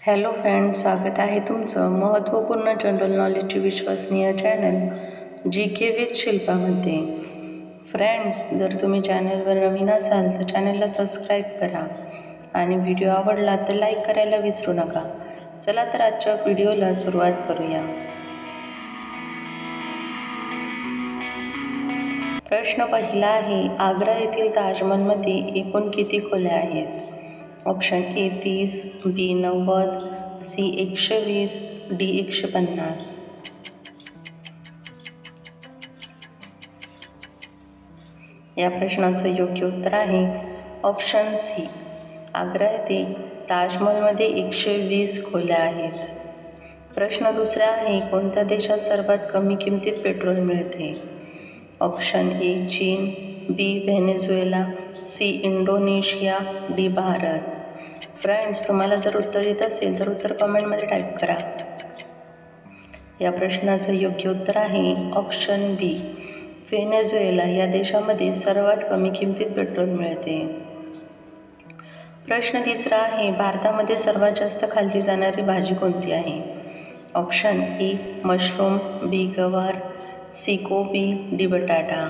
Hello friends, स्वागत आहे तुमचं महत्त्वपूर्ण जनरल नॉलेजची विश्वसनीय चॅनल जी के विथ शिल्पामध्ये. फ्रेंड्स, जर तुम्ही चॅनलवर नवीन असाल तर चॅनलला सबस्क्राईब करा आणि व्हिडिओ आवडला तर लाईक करायला विसरू नका. चला तर आजच्या व्हिडिओला सुरुवात करूया. प्रश्न पहिला आहे, आग्रा येथील ताजमहलमध्ये एकूण किती खोल्या आहेत? Option A 30, B 90, C 120, D 150. या प्रश्नाचं योग्य उत्तर आहे ऑप्शन सी. आग्रा येथे ताजमहलमध्ये 120 खोल्या आहेत. प्रश्न दुसरा आहे, कोणत्या देशात सर्वात कमी किमतीत पेट्रोल मिळते? ऑप्शन ए चीन, B Venezuela, C Indonesia, D Bharat. Friends, तुम्हाला जर उत्तर येत असेल तर उत्तर कमेंटमध्ये टाईप करा. या प्रश्नाचं योग्य उत्तर आहे ऑप्शन बी. व्हेनेझुएला या देशामध्ये सर्वात कमी किमतीत पेट्रोल मिळते. प्रश्न तिसरा आहे, भारतामध्ये सर्वात जास्त खाल्ली जाणारी भाजी कोणती आहे? ऑप्शन ए मशरूम, बी गवार, सी कोबी, डी बटाटा.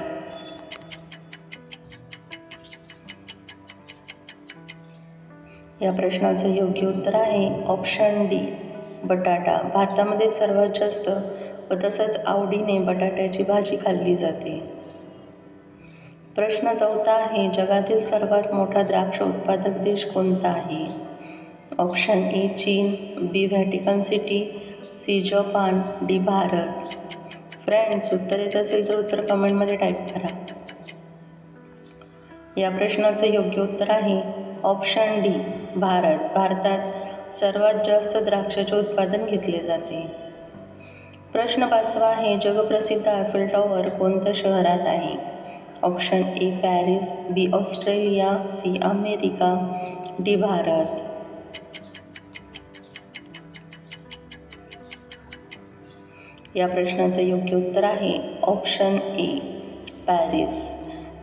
या प्रश्नाचं योग्य उत्तर आहे ऑप्शन डी बटाटा. भारतामध्ये सर्वात जास्त व तसंच आवडीने बटाट्याची भाजी खाल्ली जाते. प्रश्न चौथा आहे, जगातील सर्वात मोठा द्राक्ष उत्पादक देश कोणता आहे? ऑप्शन ए चीन, B Vatican City, C Japan, D Bharat. Friends, उत्तर येत असेल तर उत्तर कमेंटमध्ये टाईप करा. या प्रश्नाचं योग्य उत्तर आहे ऑप्शन डी भारत. भारतात सर्वात जास्त द्राक्षाचे उत्पादन घेतले जाते. प्रश्न पाचवा आहे, जगप्रसिद्ध आयफेल टॉवर कोणत्या शहरात आहे? Option A Paris, B Australia, C America, D Bharat. या प्रश्नाचं योग्य उत्तर आहे ऑप्शन ए पॅरिस.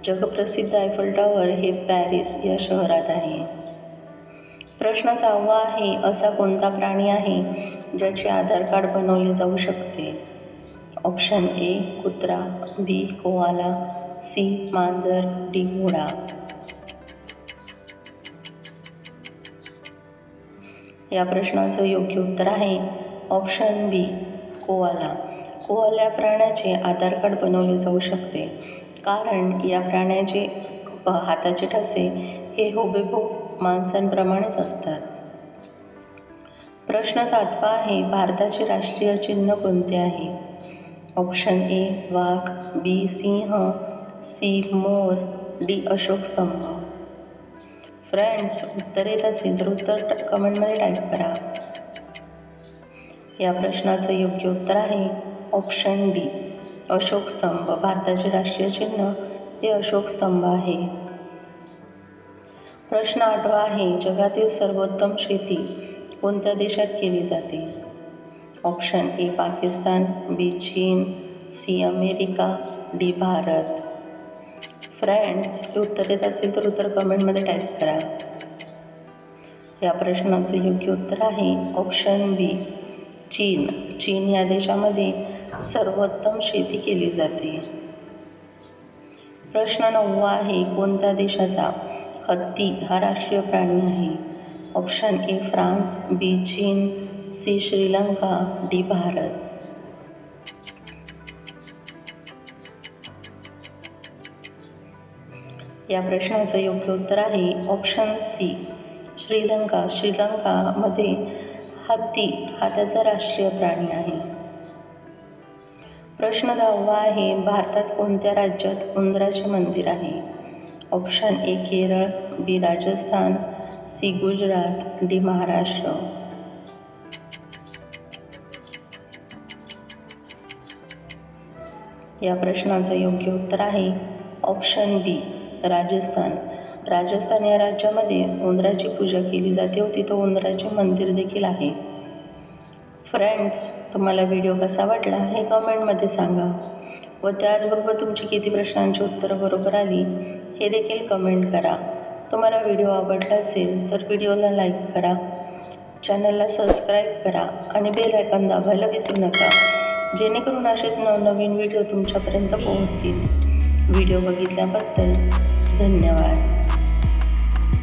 जगप्रसिद्ध आयफेल टॉवर हे पॅरिस या शहरात आहे. प्रश्न सहावा आहे, असा कोणता प्राणी आहे ज्याचे आधार कार्ड बनवले जाऊ शकते? ऑप्शन ए कुत्रा, बी कोआला, सी मांजर, डी घोडा. या प्रश्नाचं योग्य उत्तर आहे ऑप्शन बी कोआला. कोआला या प्राण्याचे आधार कार्ड बनवले जाऊ शकते कारण या प्राण्याचे हाताचे ठसे हे हुबेहूब माणसांप्रमाणेच असतात. प्रश्न सातवा आहे, भारताचे राष्ट्रीय चिन्ह कोणते आहे? ऑप्शन ए वाघ, बी सिंह, सी मोर, डी अशोक स्तंभ. फ्रेंड्स, उत्तर येत असेल तर उत्तर कमेंटमध्ये टाईप करा. या प्रश्नाचं योग्य उत्तर आहे ऑप्शन डी अशोक स्तंभ. भारताचे राष्ट्रीय चिन्ह हे अशोक स्तंभ आहे. प्रश्न आठवा आहे, जगातील सर्वोत्तम शेती कोणत्या देशात केली जाते? ऑप्शन ए पाकिस्तान, बी चीन, C America, D Bharat. Friends, हे उत्तर येत असेल तर उत्तर कमेंटमध्ये टाईप करा. या प्रश्नाचं योग्य उत्तर आहे ऑप्शन बी चीन. चीन या देशामध्ये सर्वोत्तम शेती केली जाते. प्रश्न नववा आहे, कोणत्या देशाचा हत्ती हा राष्ट्रीय प्राणी आहे? ऑप्शन ए फ्रान्स, बी चीन, सी श्रीलंका, डी भारत. या प्रश्नाचं योग्य उत्तर आहे ऑप्शन सी श्रीलंका. श्रीलंकामध्ये हत्ती हा त्याचा राष्ट्रीय प्राणी आहे. प्रश्न 10वा आहे, भारतात कोणत्या राज्यात उंदराचे मंदिर आहे? Option A Kerala, B Rajasthan, C Gujarat, D Maharashtra. या प्रश्नाचं योग्य उत्तर आहे ऑप्शन बी राजस्थान. राजस्थान या राज्यामध्ये उंदराची पूजा केली जाते व तिथं उंदराचे मंदिर देखील आहे. फ्रेंड्स, तुम्हाला व्हिडिओ कसा वाटला हे कमेंटमध्ये सांगा व त्याचबरोबर तुमची किती प्रश्नांची उत्तरं बरोबर आली हे देखील कमेंट करा. तुम्हाला व्हिडिओ आवडला असेल तर व्हिडिओला लाईक करा. चॅनलला सबस्क्राईब करा आणि बेल आयकॉन दाबायला विसरू नका, जेणेकरून असेच नवनवीन व्हिडिओ तुमच्यापर्यंत पोहोचतील. व्हिडिओ बघितल्याबद्दल धन्यवाद.